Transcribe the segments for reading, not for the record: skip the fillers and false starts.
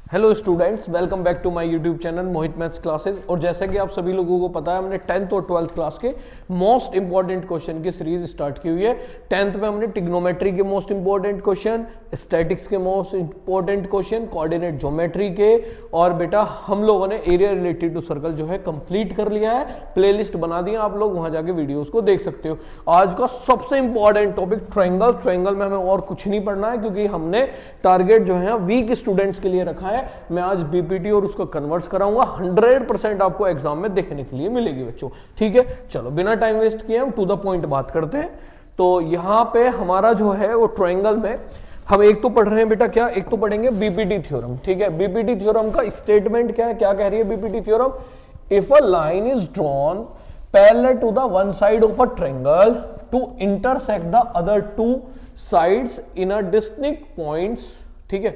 Hello students, welcome back to my YouTube channel Mohit maths classes. और जैसे कि आप सभी लोगों को पता है, हमने 10th और 12th क्लास के मोस्ट इंपॉर्टेंट क्वेश्चन की सीरीज स्टार्ट की हुई है। 10th में हमने ट्रिग्नोमेट्री के मोस्ट इंपॉर्टेंट क्वेश्चन, स्टैटिक्स के most important question, coordinate geometry के, और बेटा हम लोगों ने एरिया रिलेटेड टू सर्कल जो है कंप्लीट कर लिया है। प्लेलिस्ट बना दी है, आप लोग वहां जाके वीडियोस को देख सकते हो। आज का सबसे इंपॉर्टेंट टॉपिक ट्रायंगल। ट्रायंगल में हमें और कुछ नहीं पढ़ना है, क्योंकि हमने टारगेट जो है वीक स्टूडेंट्स के लिए रखा है। मैं आज बीपीटी और उसको कन्वर्ट्स कराऊंगा। 100% आपको एग्जाम में देखने के लिए मिलेगी बच्चों। ठीक है, चलो बिना टाइम वेस्ट किए हम टू द पॉइंट बात करते हैं। तो यहां पे हमारा जो है वो ट्रायंगल में हम एक तो पढ़ रहे हैं बेटा, क्या एक तो पढ़ेंगे बीपीटी थ्योरम। ठीक है, बीपीटी थ्योरम का स्टेटमेंट क्या है, क्या कह रही है BPT theorem? If a line is drawn parallel to the one side of a triangle to intersect the other two sides in a distinct points, ठीक है,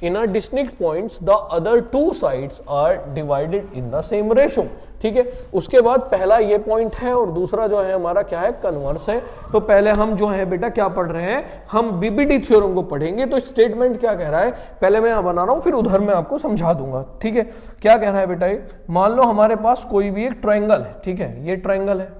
in a distinct points the other two sides are divided in the same ratio। ठीक है, उसके बाद पहला ये point है और दूसरा जो है हमारा क्या है, कन्वर्स है। तो पहले हम जो है बेटा क्या पढ़ रहे हैं, हम बीपीटी थ्योरम को पढ़ेंगे। तो स्टेटमेंट क्या कह रहा है, पहले मैं यहां बना रहा हूं, फिर उधर मैं आपको समझा दूंगा। ठीक है, क्या कह रहा है बेटा, ये मान लो हमारे पास कोई भी एक ट्रायंगल है। ठीक है, ये ट्रायंगल है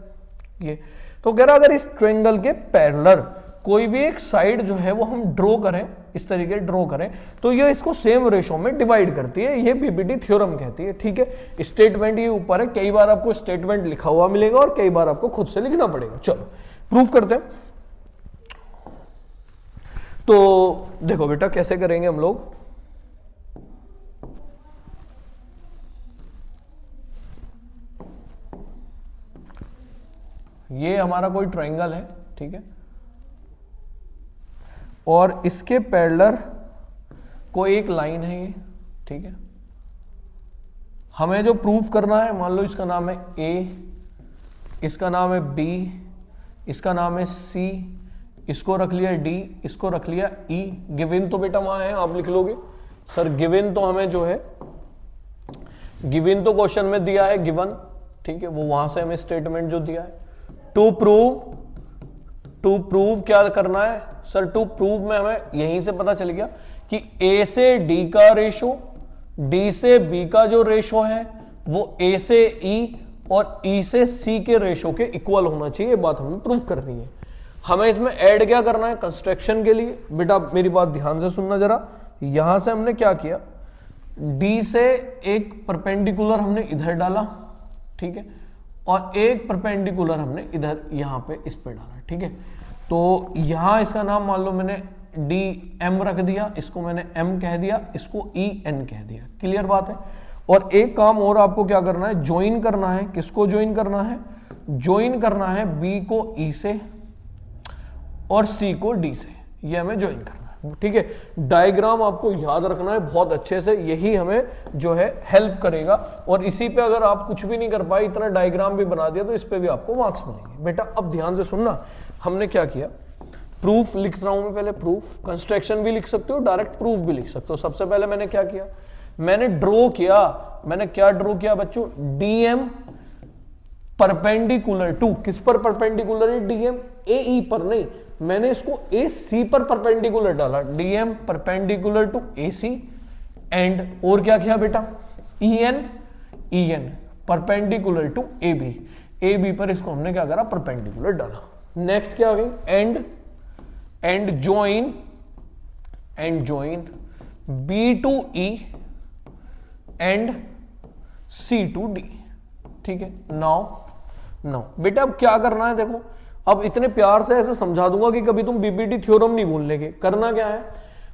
ये, तो कह रहा अगर इस ट्रायंगल के पैरेलल कोई भी एक साइड जो है वो हम ड्रॉ करें, इस तरीके ड्रॉ करें, तो ये इसको सेम रेशो में डिवाइड करती है। ये बीपीटी थ्योरम कहती है। ठीक है, स्टेटमेंट ये ऊपर है, कई बार आपको स्टेटमेंट लिखा हुआ मिलेगा और कई बार आपको खुद से लिखना पड़ेगा। चलो प्रूफ करते हैं। तो देखो बेटा कैसे करेंगे हम लोग। ये हमारा कोई ट्रायंगल है, ठीक है, और इसके पैरेलल कोई एक लाइन है ये। ठीक है, हमें जो प्रूफ करना है, मान लो इसका नाम है ए, इसका नाम है बी, इसका नाम है सी, इसको रख लिया डी, इसको रख लिया ई। गिवन तो बेटा वहां है, आप लिख लोगे सर गिवन तो हमें जो है, गिवन तो क्वेश्चन में दिया है गिवन। ठीक है, वो वहां से हमें स्टेटमेंट जो दिया है। टू प्रूव क्या करना है सर, टू प्रूव में हमें यहीं से पता चल गया कि ए से डी का रेशो, डी से बी का जो रेशो है वो ए से ई और ई से सी के रेशो के इक्वल होना चाहिए। ये बात हमें प्रूव करनी है। हमें इसमें ऐड क्या करना है कंस्ट्रक्शन के लिए, बेटा मेरी बात ध्यान से सुनना जरा। यहां से हमने क्या किया, डी से एक परपेंडिकुलर हमने इधर डाला, ठीक है, और एक परपेंडिकुलर हमने इधर यहां पे इस पे डाला। ठीक है, तो यहां इसका नाम मान लो मैंने डी एम रख दिया, इसको मैंने एम कह दिया, इसको ई एन कह दिया। क्लियर बात है। और एक काम और आपको क्या करना है, ज्वाइन करना है। किसको ज्वाइन करना है? ज्वाइन करना है बी को ई से और सी को डी से, ये हमें ज्वाइन करना है। ठीक है, डायग्राम आपको याद रखना है बहुत अच्छे से, यही हमें जो है हेल्प करेगा। और इसी पे अगर आप कुछ भी नहीं कर पाए, इतना डायग्राम भी बना दिया, तो इस पे भी आपको मार्क्स मिलेंगे। बेटा अब ध्यान से सुनना, हमने क्या किया, प्रूफ लिख रहा हूं मैं पहले। प्रूफ कंस्ट्रक्शन भी लिख सकते हो, डायरेक्ट प्रूफ भी लिख सकते हो। सबसे पहले मैंने क्या किया, मैंने ड्रॉ किया। मैंने क्या ड्रॉ किया बच्चों, डीएम परपेंडिकुलर टू, किस पर परपेंडिकुलर है, डीएम ए ई पर नहीं, मैंने इसको ए सी पर परपेंडिकुलर डाला। DM perpendicular to A C and, और क्या किया बेटा, E N perpendicular to A B पर इसको हमने क्या करा, परपेंडिकुलर डाला। नेक्स्ट क्या हो गई, and join B to E and C to D. ठीक है, नाउ बेटा अब क्या करना है, देखो अब इतने प्यार से ऐसे समझा दूंगा कि कभी तुम बीपीटी थ्योरम नहीं भूलने के। करना क्या है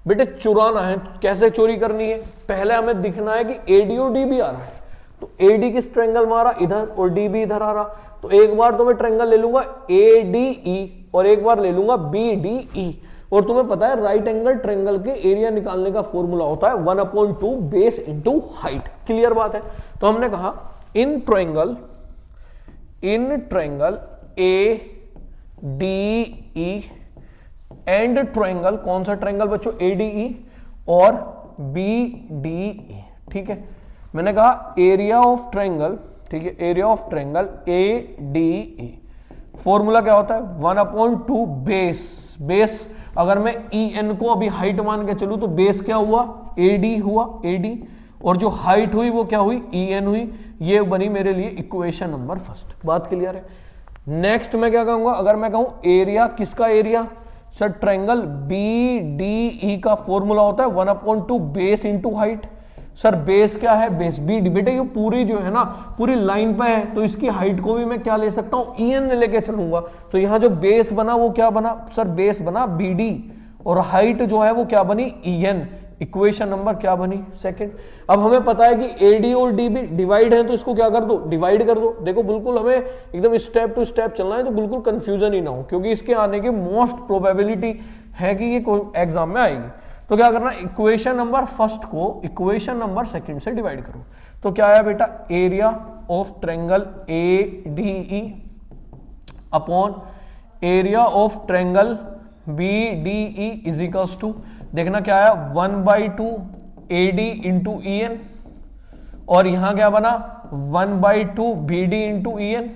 बेटे, चुराना है। कैसे चोरी करनी है, पहले हमें दिखना है कि एडी और डी भी आ रहा है। तो एडी किस ट्रायंगल मारा, इधर, और डी भी इधर आ रहा। तो एक बार तो मैं ट्रायंगल ले लूंगा ए डी ई और एक बार ले लूंगा बी डी ई। और तुम्हें पता है राइट एंगल ट्रायंगल के एरिया निकालने का फॉर्मूला होता है 1/2 बेस इंटू हाइट। क्लियर बात है। तो हमने कहा in triangle A D E and triangle, कौन सा ट्रायंगल बच्चों, ए डी ई और बी डी ई। ठीक है, मैंने कहा एरिया ऑफ ट्रायंगल, ठीक है, area of triangle A D E, formula क्या होता है 1/2 बेस अगर मैं ई एन को अभी हाइट मान के चलूं तो बेस क्या हुआ, ए डी हुआ, ए डी, और जो हाइट हुई वो क्या हुई, ई एन हुई। ये बनी मेरे लिए इक्वेशन नंबर फर्स्ट। बात क्लियर है। नेक्स्ट मैं क्या कहूंगा, अगर मैं कहूं एरिया, किसका area, sir triangle B D E का फॉर्मूला होता है 1/2 base into height. Sir base क्या है, बेस बी डी, बेटा ये पूरी जो है ना पूरी लाइन पे है, तो इसकी हाइट को भी मैं क्या ले सकता हूं, ई एन लेके चलूंगा। तो यहां जो बेस बना वो क्या बना, सर बेस बना बी डी, और हाइट जो है वो क्या बनी, ई एन। इक्वेशन नंबर क्या बनी, सेकंड। अब हमें पता है कि एडी और डी भी डिवाइड है, तो इसको क्या कर दो, डिवाइड कर दो। देखो बिल्कुल हमें एकदम स्टेप टू स्टेप चलना है, तो बिल्कुल कंफ्यूजन ही ना हो, क्योंकि इसके आने की मोस्ट प्रोबेबिलिटी है कि ये एग्जाम में आएगी। तो क्या करना, इक्वेशन नंबर फर्स्ट को इक्वेशन नंबर सेकंड से डिवाइड करो। तो क्या है बेटा, area of triangle A D E upon area of triangle B D E is equals to, देखना क्या आया, 1/2 A D into E N, और यहां क्या बना 1/2 B D into E N,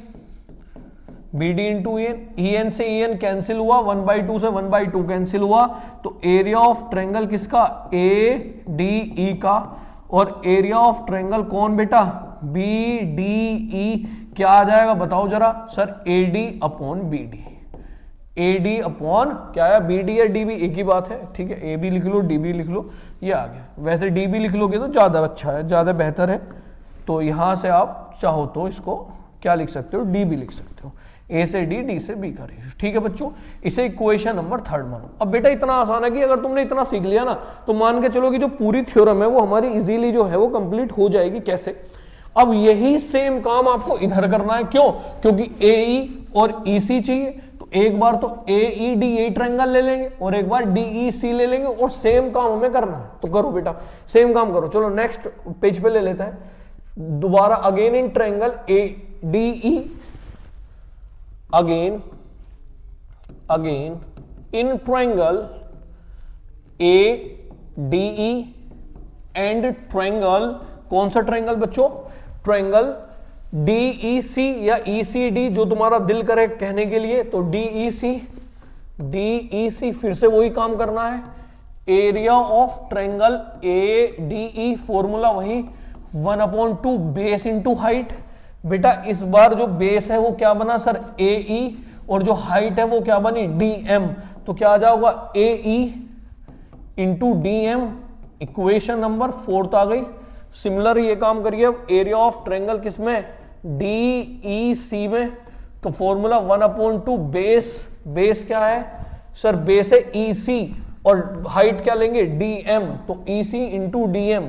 B D into E N, E N से E N cancel हुआ, 1/2 से 1/2 कैंसिल हुआ, तो एरिया ऑफ ट्रायंगल किसका, ए डी ई का, और एरिया ऑफ ट्रायंगल कौन बेटा, बी डी ई, क्या आ जाएगा बताओ जरा, sir A D upon B D, A D upon क्या है, बी डी या डी बी एक ही बात है, ठीक है, ए बी लिख लो डी बी लिख लो, ये आ गया। वैसे डी बी लिख लोगे तो ज्यादा अच्छा है, ज्यादा बेहतर है, तो यहां से आप चाहो तो इसको क्या लिख सकते हो, डी बी लिख सकते हो, ए से डी, डी से बी का रेशियो, ठीक है बच्चों। इसे इक्वेशन नंबर थर्ड मानो। अब बेटा इतना आसान है कि अगर तुमने इतना सीख लिया ना, तो मान के चलो कि जो पूरी थ्योरम है वो हमारी इजीली जो है वो कंप्लीट हो जाएगी। कैसे, अब यही सेम काम आपको इधर करना है, क्यों, क्योंकि ए और ई सी चाहिए, तो एक बार तो A E D A triangle ले लेंगे और एक बार डी ई सी ले लेंगे, और सेम काम हमें करना है। तो करो बेटा, सेम काम करो। चलो नेक्स्ट पेज पे ले लेता है दोबारा, again in triangle A D E, again in triangle A D E and triangle, कौन सा ट्रायंगल बच्चों, ट्रायंगल DEC या ECD, जो तुम्हारा दिल करे कहने के लिए, तो DEC फिर से वही काम करना है। Area of triangle ADE formula वही 1/2 बेस इंटू हाइट। बेटा इस बार जो बेस है वो क्या बना सर, AE, और जो हाइट है वो क्या बनी, DM। तो क्या आ जाएगा, AE into DM, equation number fourth आ गई। सिमिलर ये काम करिए एरिया ऑफ ट्रायंगल किसमें, DEC में, तो फॉर्मूला 1/2 बेस क्या है सर, बेस है EC, और हाइट क्या लेंगे DM, तो EC into DM,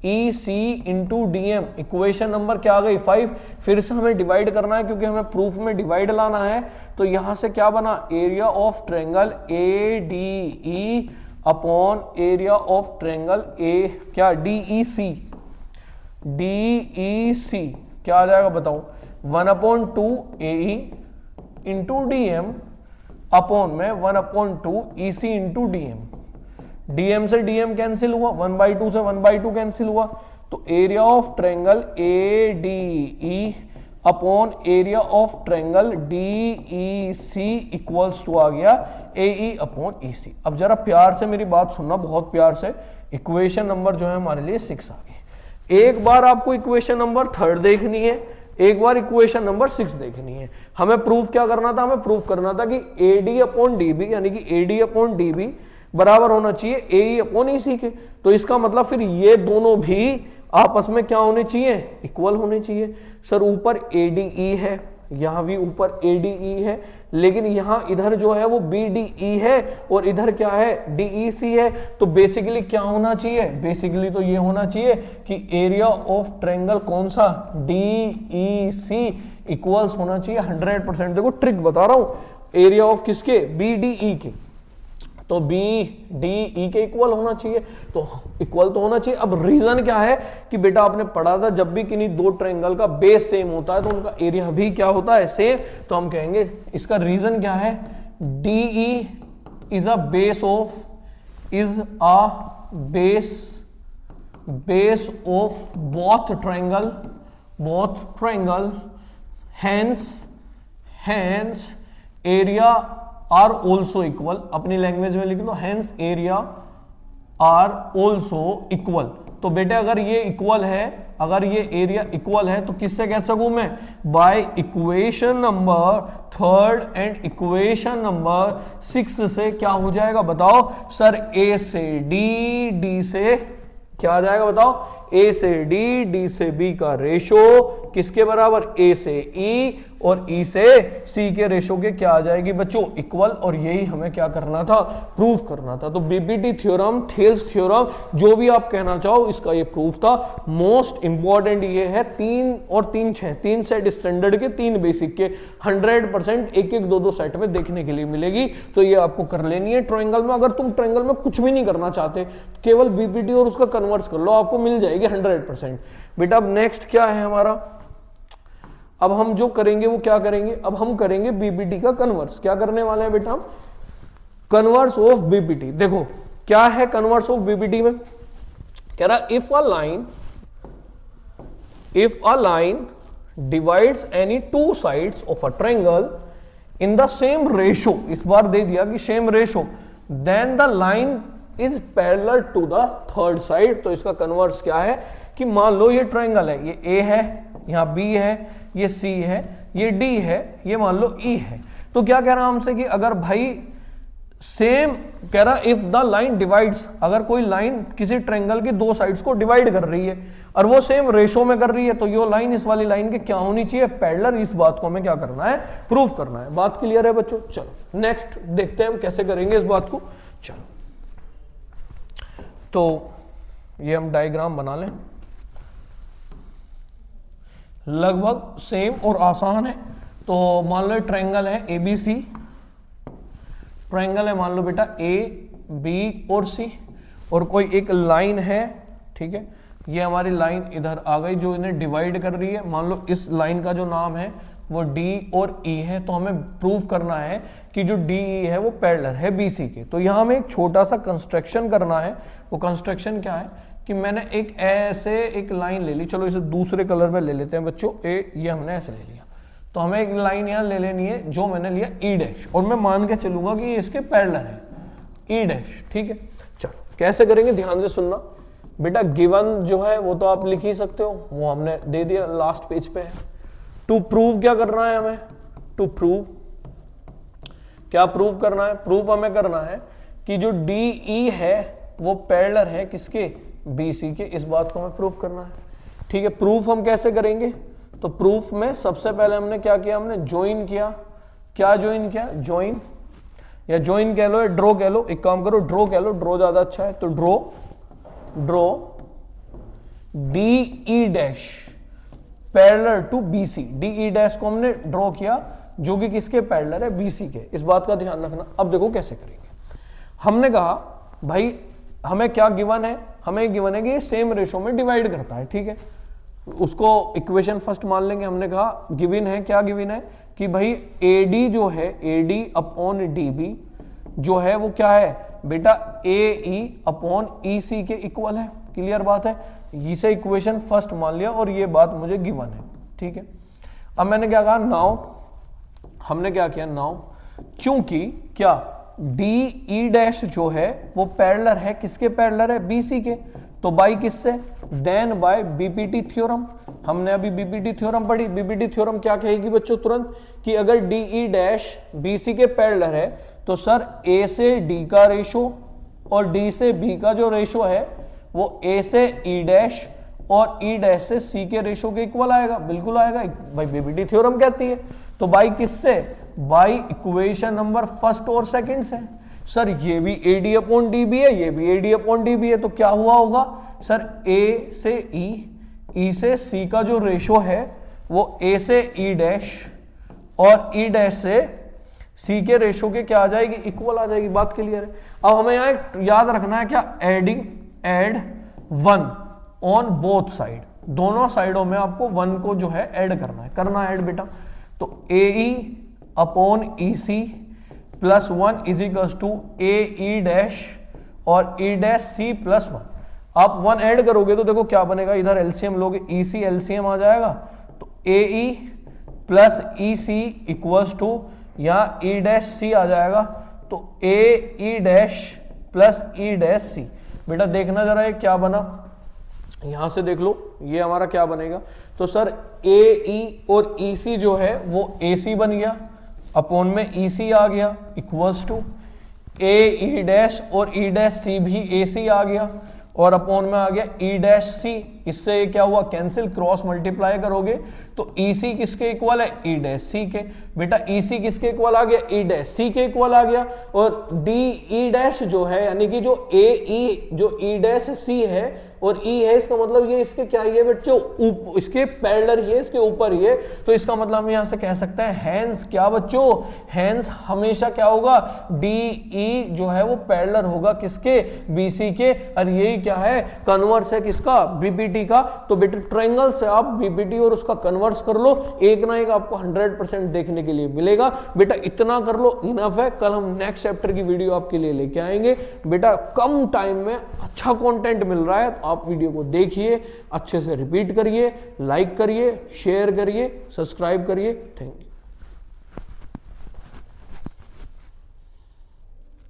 EC into DM, equation number क्या आ गई 5। फिर से हमें डिवाइड करना है क्योंकि हमें प्रूफ में डिवाइड लाना है, तो यहां से क्या बना, area of triangle ADE upon area of triangle क्या DEC क्या आ जाएगा बताओ, 1/2 AE इंटू DM अपॉन में 1/2 EC इंटू DM। DM से DM कैंसिल हुआ, 1/2 से 1/2 कैंसिल हुआ, तो area of triangle ADE upon area of triangle DEC equals to आ गया AE अपॉन EC। अब जरा प्यार से मेरी बात सुनना, बहुत प्यार से। इक्वेशन नंबर जो है हमारे लिए 6 आ गई। एक बार आपको इक्वेशन नंबर थर्ड देखनी है, एक बार इक्वेशन नंबर 6 देखनी है। हमें प्रूफ क्या करना था, हमें प्रूफ करना था कि AD अपॉन DB यानी कि AD अपॉन DB बराबर होना चाहिए AE अपॉन EC के। तो इसका मतलब फिर ये दोनों भी आपस में क्या होने चाहिए, इक्वल होने चाहिए। सर ऊपर ADE है, यहां भी ऊपर ADE है, लेकिन यहां इधर जो है वो BDE है और इधर क्या है DEC है। तो बेसिकली क्या होना चाहिए, बेसिकली तो ये होना चाहिए कि एरिया ऑफ ट्रायंगल कौन सा, DEC इक्वल्स होना चाहिए 100%। देखो ट्रिक बता रहा हूं, एरिया ऑफ किसके, BDE के, तो BDE के इक्वल होना चाहिए, तो इक्वल तो होना चाहिए। अब रीजन क्या है कि बेटा आपने पढ़ा था जब भी किन्हीं दो ट्रायंगल का बेस सेम होता है तो उनका एरिया भी क्या होता है, सेम। तो हम कहेंगे इसका रीजन क्या है, DE is a base of both triangle, hence area are also equal, अपनी लैंग्वेज में लिख लो, hence area are also equal. तो बेटे अगर ये इक्वल है, अगर ये एरिया इक्वल है तो किससे कह सकूं मैं, by equation number 3 and equation number 6 से क्या हो जाएगा बताओ सर, ए से डी, डी से क्या आ जाएगा बताओ, ए से डी, डी से बी का रेशो किसके बराबर, ए से ई और ई से सी के रेशो के क्या आ जाएगी बच्चों, इक्वल। और यही हमें क्या करना था, प्रूफ करना था। तो बीपीटी थ्योरम, थेल्स थ्योरम, जो भी आप कहना चाहो, इसका ये प्रूफ था। मोस्ट इंपॉर्टेंट ये है 3 और 3 6 3 सेट स्टैंडर्ड के, 3 बेसिक के, 100% एक एक दो सेट में देखने के लिए मिलेगी। तो ये आपको कर लेनी है ट्रायंगल में। अगर तुम ट्रायंगल में कुछ भी नहीं करना चाहते, केवल बीपीटी और उसका कन्वर्ट कर लो, आपको मिल जाएगी 100%। बेटा अब नेक्स्ट क्या है हमारा, अब हम जो करेंगे वो क्या करेंगे, अब हम करेंगे बीपीटी का कन्वर्स। क्या करने वाले हैं बेटा हम, कन्वर्स ऑफ बीपीटी। देखो क्या है कन्वर्स ऑफ बीपीटी में, कह रहा if a line divides any 2 sides of a triangle in the same ratio, इस बार दे दिया कि same ratio, then the line is parallel to the third side. तो इसका कन्वर्स क्या है कि मान लो ये ट्रायंगल है, ये ए है, यहां बी है, ये सी है, ये डी है, ये मान लो ई है। तो क्या कह रहा हमसे कि अगर भाई सेम, कह रहा इफ द लाइन डिवाइड्स, अगर कोई लाइन किसी ट्रायंगल की 2 साइड्स को डिवाइड कर रही है और वो सेम रेशो में कर रही है, तो ये लाइन इस वाली लाइन के क्या होनी चाहिए, पैरेलल। इस बात को हमें क्या करना है, प्रूफ करना है। बात क्लियर है बच्चों। चलो नेक्स्ट देखते हैं हम कैसे करेंगे इस बात को। चलो तो ये हम डायग्राम बना लें, लगभग सेम और आसान है। तो मान लो ट्रायंगल है एबीसी, ट्रायंगल है मान लो बेटा ए बी और सी, और कोई एक लाइन है, ठीक है, ये हमारी लाइन इधर आ गई जो इन्हें डिवाइड कर रही है। मान लो इस लाइन का जो नाम है वो डी और ई है। तो हमें प्रूव करना है कि जो डी ई है वो पैरेलल है बीसी के। तो यहां हमें एक छोटा सा कंस्ट्रक्शन करना है। वो कंस्ट्रक्शन क्या है कि मैंने एक ऐसे एक लाइन ले ली, चलो इसे दूसरे कलर में ले लेते हैं बच्चों, ये हमने ऐसे ले लिया। तो हमें एक लाइन यहां ले लेनी है जो मैंने लिया ई डैश, और मैं मान के चलूंगा कि ये इसके पैरेलल है ई डैश, ठीक है। चलो कैसे करेंगे ध्यान से सुनना बेटा। गिवन जो है वो तो आप लिख ही सकते हो, वो हमने दे दिया लास्ट पेज पे है। टू प्रूव क्या करना है हमें, टू प्रूव क्या प्रूव करना है, प्रूव हमें करना है कि जो डी ई है वो पैरेलल है किसके, बीसी के। इस बात को हमें प्रूफ करना है, ठीक है। प्रूफ हम कैसे करेंगे, तो प्रूफ में सबसे पहले हमने क्या किया, हमने ज्वाइन किया। क्या ज्वाइन किया, ज्वाइन या ज्वाइन कह लो या ड्रॉ कह लो, एक काम करो ड्रॉ कह लो, ड्रॉ ज्यादा अच्छा है। तो draw D E dash parallel to BC. D E dash को हमने ड्रॉ किया जो कि किसके पैरेलल है, बीसी के। इस बात का ध्यान रखना। अब देखो कैसे करेंगे। हमने कहा भाई हमें क्या गिवन है, हमें गिवन है कि ये सेम रेशो में डिवाइड करता है, ठीक है। उसको इक्वेशन फर्स्ट मान लेंगे। हमने कहा गिवन है, क्या गिवन है कि भाई एडी जो है, एडी अपॉन डीबी जो है वो क्या है बेटा, ए ई अपॉन ई सी के इक्वल है। क्लियर बात है, इसे इक्वेशन फर्स्ट मान लिया और ये बात मुझे गिवन है, ठीक है। अब मैंने क्या कहा, नाउ हमने क्या किया, नाउ चूंकि क्या डी ई डैश जो है वो पैरेलल है किसके, पैरेलल है बीसी के। तो बाई किससे, देन बाय बीपीटी थ्योरम। हमने अभी बीपीटी थ्योरम पढ़ी। बीपीटी थ्योरम क्या कहेगी बच्चों तुरंत, कि अगर डी ई डैश बीसी के पैरेलल है तो सर ए से डी का रेशो और डी से बी का जो रेशो है वो ए से ई डैश और ई डैश से सी के रेशो के इक्वल आएगा। बिल्कुल आएगा भाई, बीपीटी थ्योरम कहती है। तो बाई किससे, बाई इक्वेशन नंबर फर्स्ट और सेकंड से। सर ये भी एडी अपॉन डी बी है, ये भी एडी अपॉन डी बी है, तो क्या हुआ होगा सर, ए से ई से सी का जो रेशो है वो ए से ई डैश और ई डैश से सी के रेशो के क्या आ जाएगी, इक्वल आ जाएगी। बात क्लियर है। अब हमें यहां याद रखना है क्या, एड 1 ऑन बोथ साइड। दोनों साइडों में आपको 1 को जो है ऐड करना है ऐड बेटा। तो A E upon E C plus 1 is equal to A E dash और ई डैश सी प्लस 1। आप 1 ऐड करोगे तो देखो क्या बनेगा, इधर एलसीएम लोगे, ई सी एलसीएम आ जाएगा। तो A E plus E C equals to यहाँ ई डैश सी आ जाएगा, तो A E dash plus E dash C. बेटा देखना जरा ये क्या बना, यहां से देख लो ये हमारा क्या बनेगा, तो सर ए ई और ई सी जो है वो ए सी बन गया, अपॉन में ई सी आ गया, equals to A E dash और ई डैश सी भी ए सी आ गया, और अपॉन में आ गया ई डैश सी। इससे क्या हुआ, कैंसिल, क्रॉस मल्टीप्लाई करोगे तो ई सी किसके इक्वल है, ई डैश सी के। बेटा ई सी किसके इक्वल आ गया, ई डैश सी के इक्वल आ गया। और डी ई डैश जो है यानी कि जो ए ई जो ई डैश सी है और ई है, इसका मतलब ये इसके क्या ही है बच्चों, इसके पैरेलल ही है, इसके ऊपर ही है। तो इसका मतलब हम यहां से कह सकते हैं हैंस क्या बच्चों, हैंस हमेशा क्या होगा, डी ई जो है वो पैरेलल होगा किसके, बी सी के। और यही क्या है, कन्वर्स है किसका, बीपीटी का। तो बेटा ट्रायंगल से आप बीपीटी और उसका कन्वर्स कर लो, एक ना एक आपको 100% देखने के लिए मिलेगा। बेटा इतना कर लो, इनफ है। कल हम नेक्स्ट चैप्टर की वीडियो आपके लिए लेके आएंगे। बेटा कम टाइम में अच्छा कंटेंट मिल रहा है, आप वीडियो को देखिए, अच्छे से रिपीट करिए, लाइक करिए, शेयर करिए, सब्सक्राइब करिए। Thank you.